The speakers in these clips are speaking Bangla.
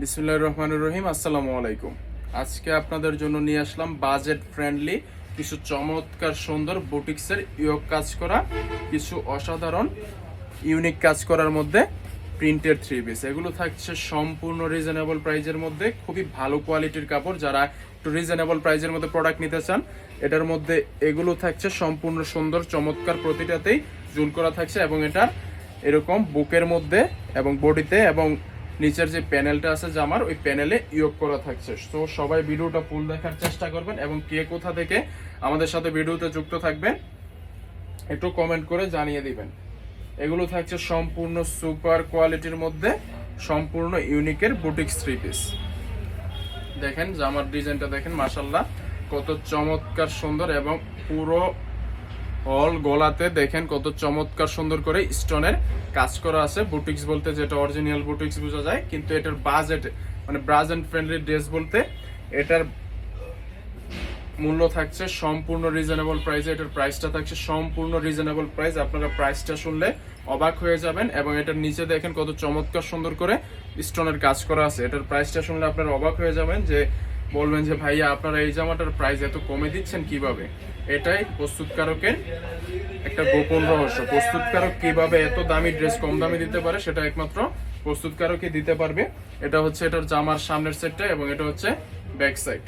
বিসমিল্লাহির রহমানির রহিম। আসসালামু আলাইকুম। আজকে আপনাদের জন্য নিয়ে আসলাম বাজেট ফ্রেন্ডলি কিছু চমৎকার সুন্দর বুটিক্সের ইয়োগ কাজ করা কিছু অসাধারণ ইউনিক কাজ করার মধ্যে প্রিন্টেড থ্রি পিস। এগুলো থাকছে সম্পূর্ণ রিজনেবল প্রাইজের মধ্যে, খুবই ভালো কোয়ালিটির কাপড়। যারা একটু রিজনেবল প্রাইজের মধ্যে প্রোডাক্ট নিতে চান, এটার মধ্যে এগুলো থাকছে সম্পূর্ণ সুন্দর চমৎকার, প্রতিটাতেই জুল করা থাকছে এবং এটা এরকম বুকের মধ্যে এবং বডিতে এবং নিচের যে প্যানেলটা আছে জামার, ওই প্যানেলে ইয়োগ করা থাকছে। তো সবাই ভিডিওটা ফুল দেখার চেষ্টা করবেন এবং কে কোথা থেকে আমাদের সাথে ভিডিওতে যুক্ত থাকবেন একটু কমেন্ট করে জানিয়ে দিবেন। এগুলো থাকছে সম্পূর্ণ সুপার কোয়ালিটির মধ্যে সম্পূর্ণ ইউনিকের বুটিক্স থ্রি পিস। দেখেন জামার ডিজাইনটা দেখেন, মাশাআল্লাহ কত চমৎকার সুন্দর এবং পুরো অল গলাতে দেখেন কত চমৎকার সুন্দর করে স্টোনের কাজ করা আছে। বুটিক্স বলতে যেটা অরিজিনাল বুটিক্স বোঝা যায়, কিন্তু এটার বাজেট মানে বাজেট ফ্রেন্ডলি ড্রেস বলতে এটার মূল্য থাকছে সম্পূর্ণ রিজনেবল প্রাইসে। এটার প্রাইসটা থাকছে সম্পূর্ণ রিজনেবল প্রাইস। আপনারা প্রাইসটা শুনলে অবাক হয়ে যাবেন এবং এটার নিচে দেখেন কত চমৎকার সুন্দর করে স্টোনের কাজ করা আছে। এটার প্রাইসটা শুনলে আপনারা অবাক হয়ে যাবেন, যে বলবেন যে ভাইয়া আপনারা এই জামাটার প্রাইস এত কমে দিচ্ছেন কিভাবে। এটাই প্রস্তুতকারকের একটা গোপন রহস্য। প্রস্তুতকারক কিভাবে এত দামি ড্রেস কম দামে দিতে পারে সেটা একমাত্র প্রস্তুতকারকই দিতে পারবে। এটা হচ্ছে এটার জামার সামনের সেটটা এবং এটা হচ্ছে ব্যাক সাইড।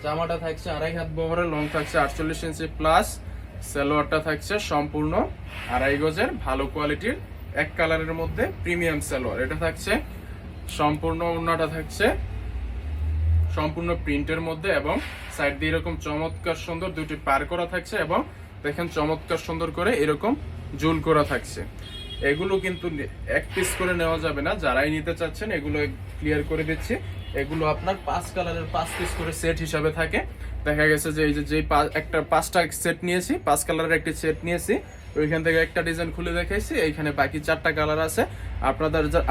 জামাটা থাকছে 2.5 হাত বহরের, লং থাকছে 48 ইঞ্চি প্লাস। সালোয়ারটা থাকছে সম্পূর্ণ 2.5 গজের ভালো কোয়ালিটির এক কালারের মধ্যে প্রিমিয়াম সালোয়ার। এটা থাকছে সম্পূর্ণ, ওড়নাটা থাকছে সম্পূর্ণ প্রিন্টের মধ্যে এবং সাইড দিয়ে এরকম চমৎকার সুন্দর দুটি পার করা থাকছে এবং দেখেন চমৎকার সুন্দর করে এরকম জুল করা থাকছে। এগুলো কিন্তু এক পিস করে নেওয়া যাবে না, যারাই নিতে চাচ্ছেন এগুলো ক্লিয়ার করে দিচ্ছি। এগুলো আপনার 5 কালারের 5 পিস করে সেট হিসাবে থাকে। দেখা গেছে যে এই যে একটা 5টা সেট নিয়েছি, 5 কালারের একটি সেট নিয়েছি, ওইখান থেকে একটা ডিজাইন খুলে দেখাইছি, এইখানে বাকি 4টা কালার আছে।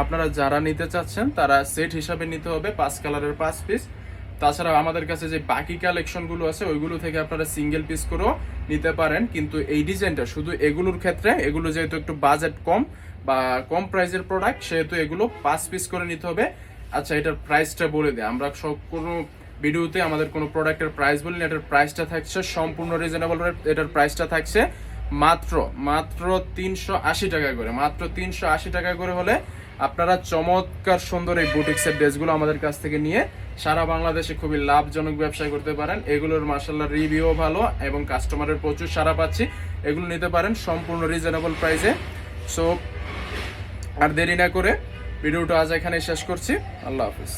আপনারা যারা নিতে চাচ্ছেন তারা সেট হিসাবে নিতে হবে 5 কালারের 5 পিস। তাছাড়া আমাদের কাছে যে বাকি কালেকশনগুলো আছে ওইগুলো থেকে আপনারা সিঙ্গেল পিস করেও নিতে পারেন। কিন্তু এই ডিজাইনটা শুধু এগুলোর ক্ষেত্রে, এগুলো যেহেতু একটু বাজেট কম বা কম প্রাইসের প্রোডাক্ট, সেহেতু এগুলো 5 পিস করে নিতে হবে। আচ্ছা, এটার প্রাইসটা বলে দেয়। আমরা সব কোনো ভিডিওতে আমাদের কোনো প্রোডাক্টের প্রাইস বলি না। এটার প্রাইসটা থাকছে সম্পূর্ণ রিজনেবল রেট। এটার প্রাইসটা থাকছে মাত্র 380 টাকা করে। মাত্র 380 টাকা করে হলে আপনারা চমৎকার সুন্দর এই বুটিক্সের ড্রেসগুলো আমাদের কাছ থেকে নিয়ে সারা বাংলাদেশে খুবই লাভজনক ব্যবসা করতে পারেন। এগুলোর মাশাআল্লাহ রিভিউ ভালো এবং কাস্টমারের প্রচুর সাড়া পাচ্ছি। এগুলো নিতে পারেন সম্পূর্ণ রিজনেবল প্রাইসে। সো আর দেরি না করে ভিডিওটা আজ এখানে শেষ করছি। আল্লাহ হাফিজ।